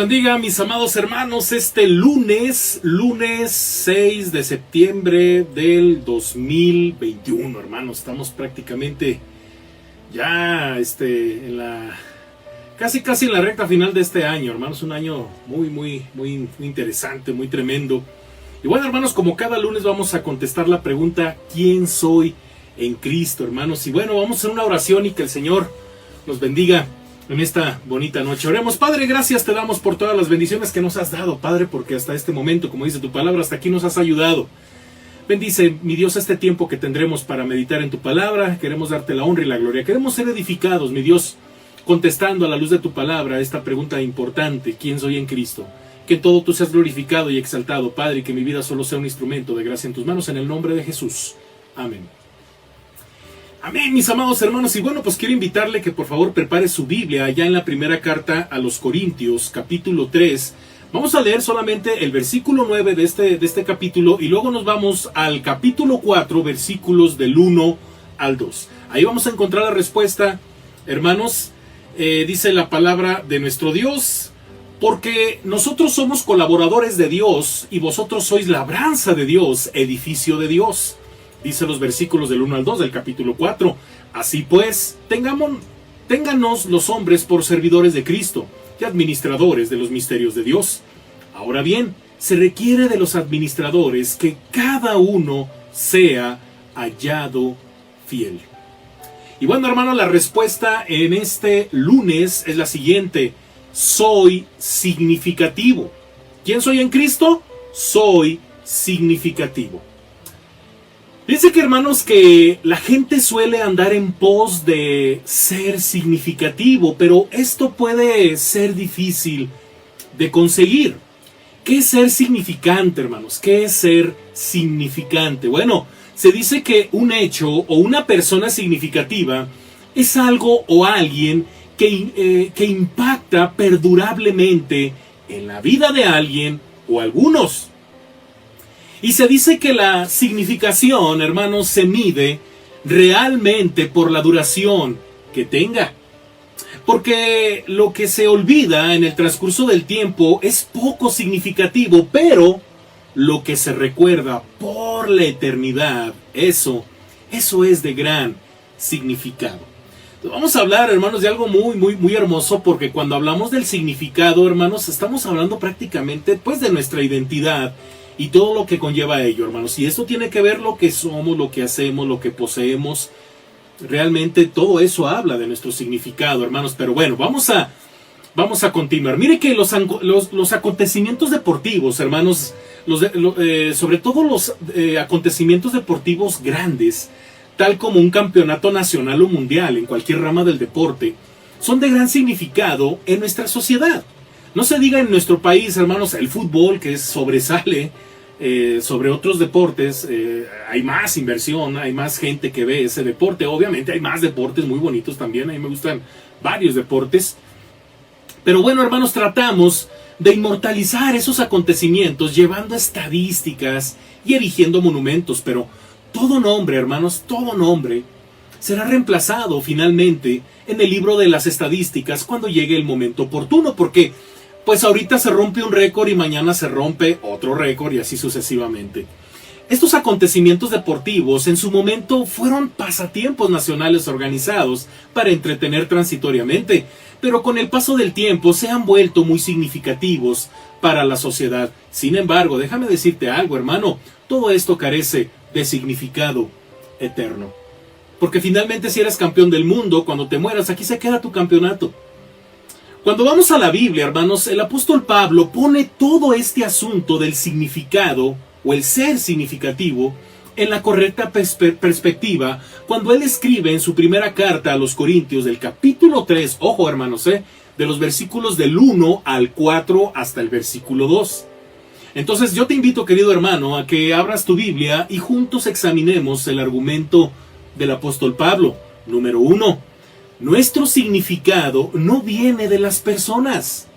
bendiga, mis amados hermanos, este lunes 6 de septiembre del 2021, hermanos. Estamos prácticamente ya en la casi en la recta final de este año, hermanos. Un año muy interesante, muy tremendo. Y bueno, hermanos, como cada lunes vamos a contestar la pregunta: ¿quién soy en Cristo, hermanos? Y bueno, vamos a hacer una oración y que el Señor nos bendiga en esta bonita noche. Oremos. Padre, gracias te damos por todas las bendiciones que nos has dado, Padre, porque hasta este momento, como dice tu palabra, hasta aquí nos has ayudado. Bendice, mi Dios, este tiempo que tendremos para meditar en tu palabra. Queremos darte la honra y la gloria. Queremos ser edificados, mi Dios, contestando a la luz de tu palabra esta pregunta importante: ¿quién soy en Cristo? Que en todo tú seas glorificado y exaltado, Padre, y que mi vida solo sea un instrumento de gracia en tus manos, en el nombre de Jesús. Amén. Amén, mis amados hermanos. Y bueno, pues quiero invitarle que por favor prepare su Biblia allá en la primera carta a los Corintios, capítulo 3. Vamos a leer solamente el versículo 9 de este capítulo y luego nos vamos al capítulo 4, versículos del 1 al 2. Ahí vamos a encontrar la respuesta, hermanos. Dice la palabra de nuestro Dios: porque nosotros somos colaboradores de Dios y vosotros sois labranza de Dios, edificio de Dios. Dice los versículos del 1 al 2 del capítulo 4. Así pues, ténganos los hombres por servidores de Cristo y administradores de los misterios de Dios. Ahora bien, se requiere de los administradores que cada uno sea hallado fiel. Y bueno, hermano, la respuesta en este lunes es la siguiente: soy significativo. ¿Quién soy en Cristo? Soy significativo. Dice que, hermanos, que la gente suele andar en pos de ser significativo, pero esto puede ser difícil de conseguir. ¿Qué es ser significante, hermanos? ¿Qué es ser significante? Bueno, se dice que un hecho o una persona significativa es algo o alguien que impacta perdurablemente en la vida de alguien o algunos. Y se dice que la significación, hermanos, se mide realmente por la duración que tenga. Porque lo que se olvida en el transcurso del tiempo es poco significativo, pero lo que se recuerda por la eternidad, eso es de gran significado. Vamos a hablar, hermanos, de algo muy hermoso, porque cuando hablamos del significado, hermanos, estamos hablando prácticamente pues de nuestra identidad y todo lo que conlleva a ello, hermanos. Y esto tiene que ver lo que somos, lo que hacemos, lo que poseemos. Realmente todo eso habla de nuestro significado, hermanos. Pero bueno, vamos a continuar. Mire que los acontecimientos deportivos, hermanos, sobre todo los acontecimientos deportivos grandes, tal como un campeonato nacional o mundial en cualquier rama del deporte, son de gran significado en nuestra sociedad. No se diga en nuestro país, hermanos, el fútbol, que sobresale sobre otros deportes. Hay más inversión, hay más gente que ve ese deporte. Obviamente hay más deportes muy bonitos también. A mí me gustan varios deportes. Pero bueno, hermanos, tratamos de inmortalizar esos acontecimientos llevando estadísticas y erigiendo monumentos. Pero todo nombre, hermanos, todo nombre será reemplazado finalmente en el libro de las estadísticas cuando llegue el momento oportuno, porque pues ahorita se rompe un récord y mañana se rompe otro récord y así sucesivamente. Estos acontecimientos deportivos en su momento fueron pasatiempos nacionales organizados para entretener transitoriamente, pero con el paso del tiempo se han vuelto muy significativos para la sociedad. Sin embargo, déjame decirte algo, hermano, todo esto carece de significado eterno. Porque finalmente, si eres campeón del mundo, cuando te mueras, aquí se queda tu campeonato. Cuando vamos a la Biblia, hermanos, el apóstol Pablo pone todo este asunto del significado o el ser significativo en la correcta perspectiva cuando él escribe en su primera carta a los Corintios del capítulo 3, ojo, hermanos, de los versículos del 1 al 4 hasta el versículo 2. Entonces yo te invito, querido hermano, a que abras tu Biblia y juntos examinemos el argumento del apóstol Pablo. Número 1. Nuestro significado no viene de las personas.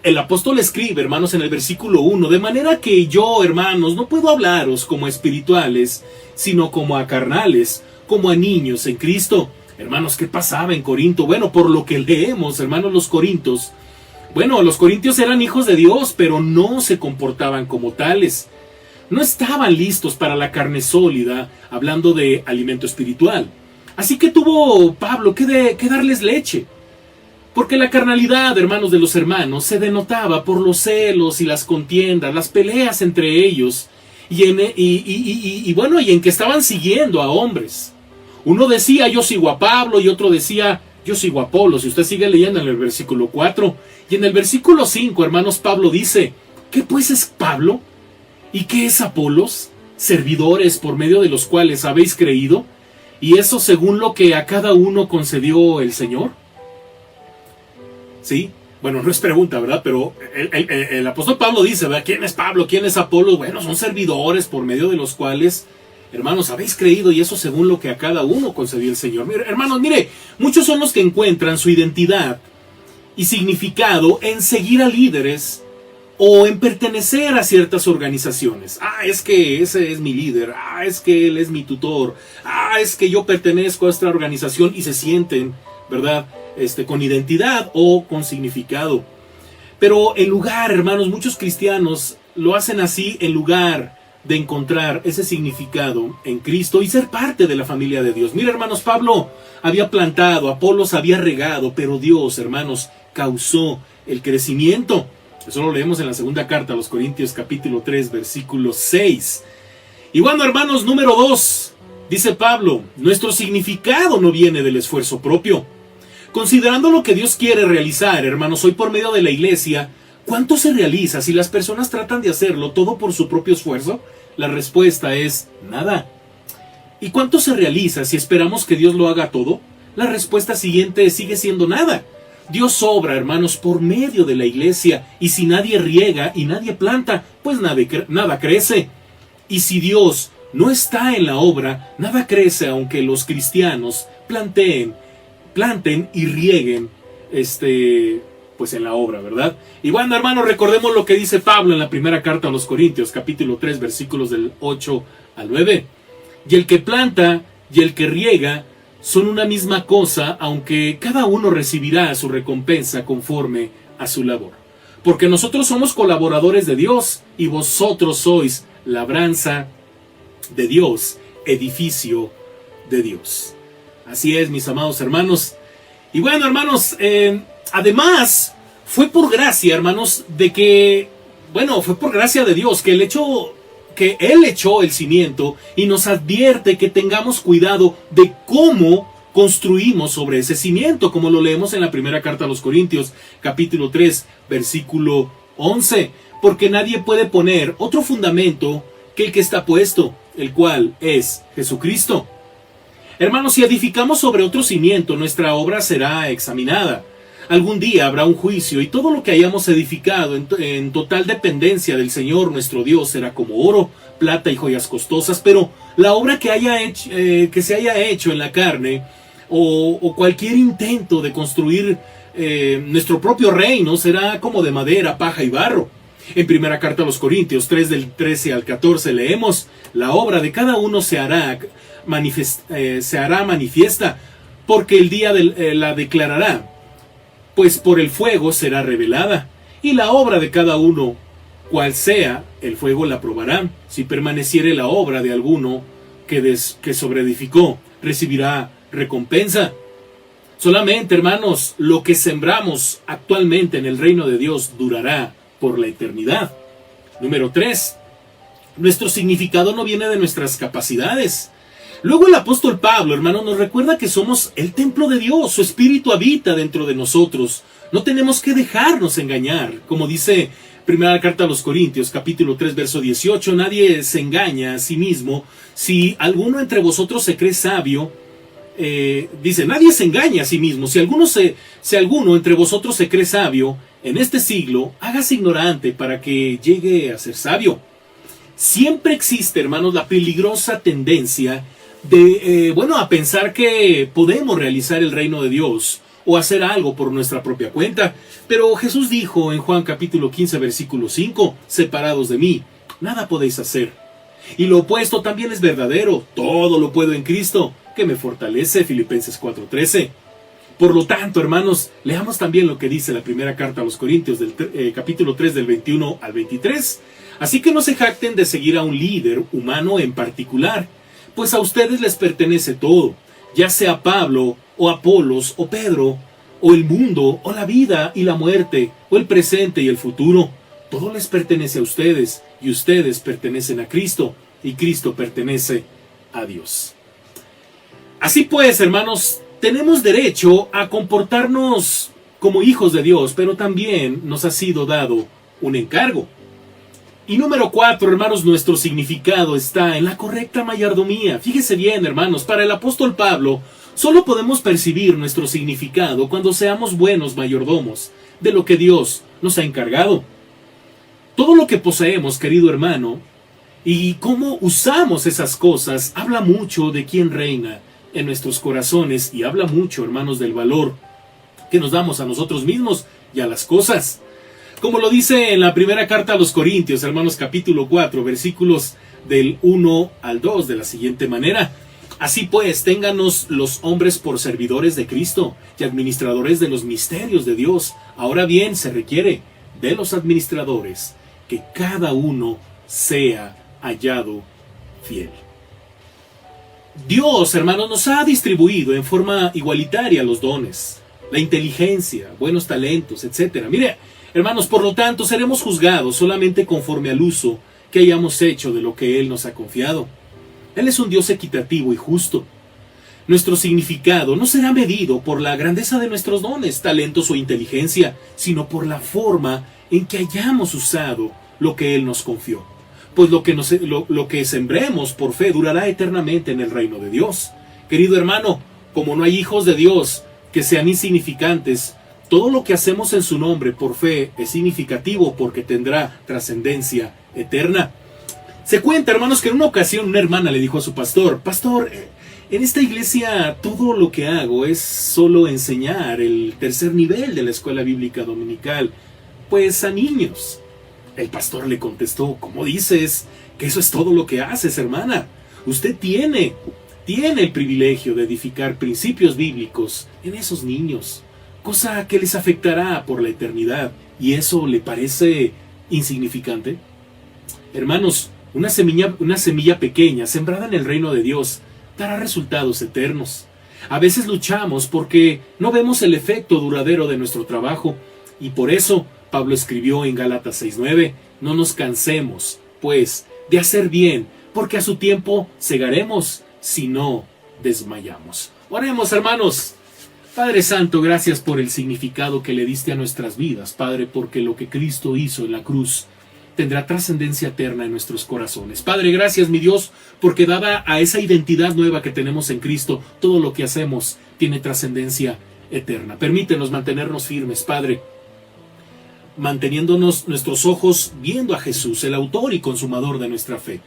El apóstol escribe, hermanos, en el versículo 1, de manera que yo, hermanos, no puedo hablaros como a espirituales, sino como a carnales, como a niños en Cristo. Hermanos, ¿qué pasaba en Corinto? Bueno, por lo que leemos, hermanos, los corintios Bueno, los corintios eran hijos de Dios, pero no se comportaban como tales. No estaban listos para la carne sólida, hablando de alimento espiritual. Así que tuvo Pablo que darles leche. Porque la carnalidad, hermanos de los hermanos, se denotaba por los celos y las contiendas, las peleas entre ellos, y en que estaban siguiendo a hombres. Uno decía, yo sigo a Pablo, y otro decía, yo sigo a Apolo. Si usted sigue leyendo en el versículo 4, y en el versículo 5, hermanos, Pablo dice, ¿qué pues es Pablo? ¿Y qué es Apolos? Servidores por medio de los cuales habéis creído, y eso según lo que a cada uno concedió el Señor. Sí, bueno, no es pregunta, ¿verdad? Pero el apóstol Pablo dice, ¿verdad? ¿Quién es Pablo? ¿Quién es Apolos? Bueno, son servidores por medio de los cuales, hermanos, habéis creído, y eso según lo que a cada uno concedió el Señor. Mire, hermanos, mire, muchos son los que encuentran su identidad y significado en seguir a líderes o en pertenecer a ciertas organizaciones. Es que ese es mi líder. Es que él es mi tutor. Es que yo pertenezco a esta organización, y se sienten, ¿verdad? Con identidad o con significado. Pero en lugar, hermanos, muchos cristianos lo hacen así en lugar de encontrar ese significado en Cristo y ser parte de la familia de Dios. Mira, hermanos, Pablo había plantado, Apolos había regado, pero Dios, hermanos, causó el crecimiento. Eso lo leemos en la segunda carta a los Corintios, capítulo 3, versículo 6. Y bueno, hermanos, número 2, dice Pablo, nuestro significado no viene del esfuerzo propio. Considerando lo que Dios quiere realizar, hermanos, hoy por medio de la iglesia, ¿cuánto se realiza si las personas tratan de hacerlo todo por su propio esfuerzo? La respuesta es nada. ¿Y cuánto se realiza si esperamos que Dios lo haga todo? La respuesta siguiente sigue siendo nada. Dios obra, hermanos, por medio de la iglesia, y si nadie riega y nadie planta, pues nada crece. Y si Dios no está en la obra, nada crece, aunque los cristianos planten y rieguen pues en la obra, ¿verdad? Y bueno, hermanos, recordemos lo que dice Pablo en la primera carta a los Corintios, capítulo 3, versículos del 8 al 9. Y el que planta y el que riega son una misma cosa, aunque cada uno recibirá su recompensa conforme a su labor. Porque nosotros somos colaboradores de Dios, y vosotros sois labranza de Dios, edificio de Dios. Así es, mis amados hermanos. Y bueno, hermanos, además, fue por gracia, hermanos, fue por gracia de Dios que Él echó el cimiento, y nos advierte que tengamos cuidado de cómo construimos sobre ese cimiento, como lo leemos en la primera carta a los Corintios, capítulo 3, versículo 11. Porque nadie puede poner otro fundamento que el que está puesto, el cual es Jesucristo. Hermanos, si edificamos sobre otro cimiento, nuestra obra será examinada. Algún día habrá un juicio, y todo lo que hayamos edificado en total dependencia del Señor nuestro Dios será como oro, plata y joyas costosas. Pero la obra que se haya hecho en la carne, o cualquier intento de construir nuestro propio reino, será como de madera, paja y barro. En primera carta a los Corintios 3, del 13 al 14 leemos, la obra de cada uno se hará manifiesta, porque el día la declarará, pues por el fuego será revelada, y la obra de cada uno, cual sea, el fuego la probará. Si permaneciere la obra de alguno que sobreedificó, recibirá recompensa. Solamente, hermanos, lo que sembramos actualmente en el reino de Dios durará por la eternidad. Número 3. Nuestro significado no viene de nuestras capacidades. Luego el apóstol Pablo, hermano, nos recuerda que somos el templo de Dios. Su espíritu habita dentro de nosotros. No tenemos que dejarnos engañar. Como dice primera carta a los Corintios, capítulo 3, verso 18, nadie se engaña a sí mismo. Si alguno entre vosotros se cree sabio, dice, nadie se engaña a sí mismo. Si alguno entre vosotros se cree sabio, en este siglo, hágase ignorante para que llegue a ser sabio. Siempre existe, hermanos, la peligrosa tendencia a pensar que podemos realizar el reino de Dios o hacer algo por nuestra propia cuenta. Pero Jesús dijo en Juan capítulo 15, versículo 5, separados de mí, nada podéis hacer. Y lo opuesto también es verdadero, todo lo puedo en Cristo, que me fortalece, Filipenses 4:13. Por lo tanto, hermanos, leamos también lo que dice la primera carta a los Corintios, del capítulo 3, del 21 al 23. Así que no se jacten de seguir a un líder humano en particular, pues a ustedes les pertenece todo, ya sea Pablo, o Apolos, o Pedro, o el mundo, o la vida y la muerte, o el presente y el futuro. Todo les pertenece a ustedes, y ustedes pertenecen a Cristo, y Cristo pertenece a Dios. Así pues, hermanos, tenemos derecho a comportarnos como hijos de Dios, pero también nos ha sido dado un encargo. Y número 4, hermanos, nuestro significado está en la correcta mayordomía. Fíjese bien, hermanos, para el apóstol Pablo, solo podemos percibir nuestro significado cuando seamos buenos mayordomos de lo que Dios nos ha encargado. Todo lo que poseemos, querido hermano, y cómo usamos esas cosas, habla mucho de quién reina en nuestros corazones y habla mucho, hermanos, del valor que nos damos a nosotros mismos y a las cosas. Como lo dice en la primera carta a los Corintios, hermanos, capítulo 4, versículos del 1 al 2, de la siguiente manera: así pues, ténganos los hombres por servidores de Cristo y administradores de los misterios de Dios. Ahora bien, se requiere de los administradores que cada uno sea hallado fiel. Dios, hermanos, nos ha distribuido en forma igualitaria los dones, la inteligencia, buenos talentos, etc. Mire, hermanos, por lo tanto, seremos juzgados solamente conforme al uso que hayamos hecho de lo que Él nos ha confiado. Él es un Dios equitativo y justo. Nuestro significado no será medido por la grandeza de nuestros dones, talentos o inteligencia, sino por la forma en que hayamos usado lo que Él nos confió. Pues lo que sembremos por fe durará eternamente en el reino de Dios. Querido hermano, como no hay hijos de Dios que sean insignificantes, todo lo que hacemos en su nombre por fe es significativo porque tendrá trascendencia eterna. Se cuenta, hermanos, que en una ocasión una hermana le dijo a su pastor: pastor, en esta iglesia todo lo que hago es solo enseñar el tercer nivel de la escuela bíblica dominical, pues a niños. El pastor le contestó: ¿cómo dices que eso es todo lo que haces, hermana? Usted tiene el privilegio de edificar principios bíblicos en esos niños, cosa que les afectará por la eternidad. ¿Y eso le parece insignificante? Hermanos, una semilla pequeña sembrada en el reino de Dios dará resultados eternos. A veces luchamos porque no vemos el efecto duradero de nuestro trabajo, y por eso Pablo escribió en Gálatas 6:9: no nos cansemos, pues, de hacer bien, porque a su tiempo segaremos si no desmayamos. Oremos, hermanos. Padre Santo, gracias por el significado que le diste a nuestras vidas, Padre, porque lo que Cristo hizo en la cruz tendrá trascendencia eterna en nuestros corazones. Padre, gracias, mi Dios, porque dada a esa identidad nueva que tenemos en Cristo, todo lo que hacemos tiene trascendencia eterna. Permítenos mantenernos firmes, Padre, manteniéndonos nuestros ojos viendo a Jesús, el autor y consumador de nuestra fe.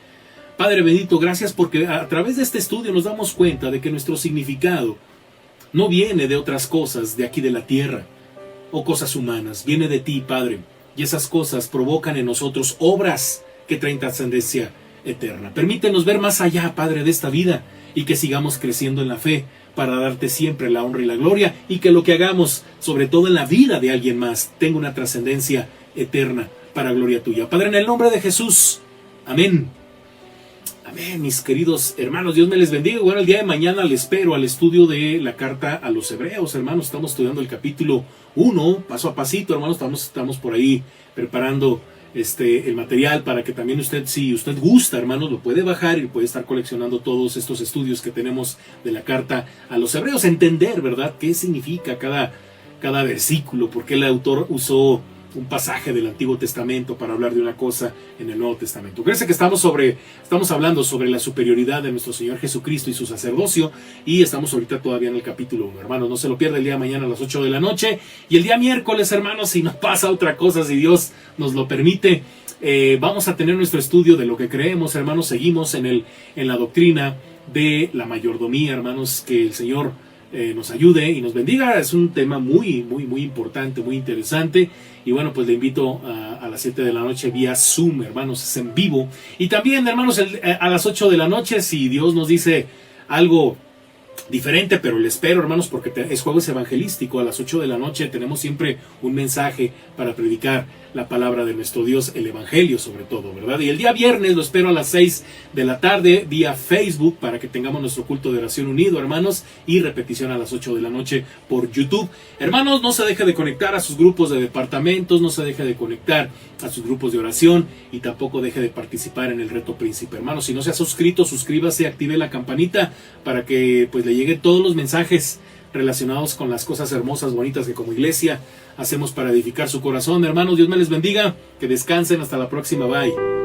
Padre bendito, gracias porque a través de este estudio nos damos cuenta de que nuestro significado no viene de otras cosas de aquí de la tierra o cosas humanas, viene de ti, Padre, y esas cosas provocan en nosotros obras que traen trascendencia eterna. Permítenos ver más allá, Padre, de esta vida y que sigamos creciendo en la fe para darte siempre la honra y la gloria, y que lo que hagamos, sobre todo en la vida de alguien más, tenga una trascendencia eterna para gloria tuya. Padre, en el nombre de Jesús, amén. Amén, mis queridos hermanos, Dios me les bendiga. Bueno, el día de mañana les espero al estudio de la carta a los Hebreos, hermanos. Estamos estudiando el capítulo 1, paso a pasito, hermanos. Estamos por ahí preparando el material para que también usted, si usted gusta, hermanos, lo puede bajar y puede estar coleccionando todos estos estudios que tenemos de la carta a los Hebreos. Entender, ¿verdad?, qué significa cada versículo, por qué el autor usó un pasaje del Antiguo Testamento para hablar de una cosa en el Nuevo Testamento. Parece que estamos hablando sobre la superioridad de nuestro Señor Jesucristo y su sacerdocio, y estamos ahorita todavía en el capítulo 1, hermanos. No se lo pierda el día de mañana a las 8 de la noche, y el día miércoles, hermanos, si no pasa otra cosa, si Dios nos lo permite, vamos a tener nuestro estudio de lo que creemos, hermanos. Seguimos en la doctrina de la mayordomía, hermanos. Que el Señor nos ayude y nos bendiga. Es un tema muy, muy, muy importante, muy interesante. Y bueno, pues le invito a las 7 de la noche vía Zoom, hermanos, es en vivo. Y también, hermanos, a las 8 de la noche, si Dios nos dice algo diferente, pero le espero, hermanos, porque es jueves evangelístico. A las 8 de la noche tenemos siempre un mensaje para predicar la palabra de nuestro Dios, el evangelio sobre todo, ¿verdad? Y el día viernes lo espero a las 6 de la tarde vía Facebook para que tengamos nuestro culto de oración unido, hermanos, y repetición a las 8 de la noche por YouTube. Hermanos, no se deje de conectar a sus grupos de departamentos, no se deje de conectar a sus grupos de oración y tampoco deje de participar en el reto príncipe. Hermanos, si no se ha suscrito, suscríbase, active la campanita para que pues le lleguen todos los mensajes relacionados con las cosas hermosas, bonitas que como iglesia hacemos para edificar su corazón. Hermanos, Dios me les bendiga, que descansen, hasta la próxima, bye.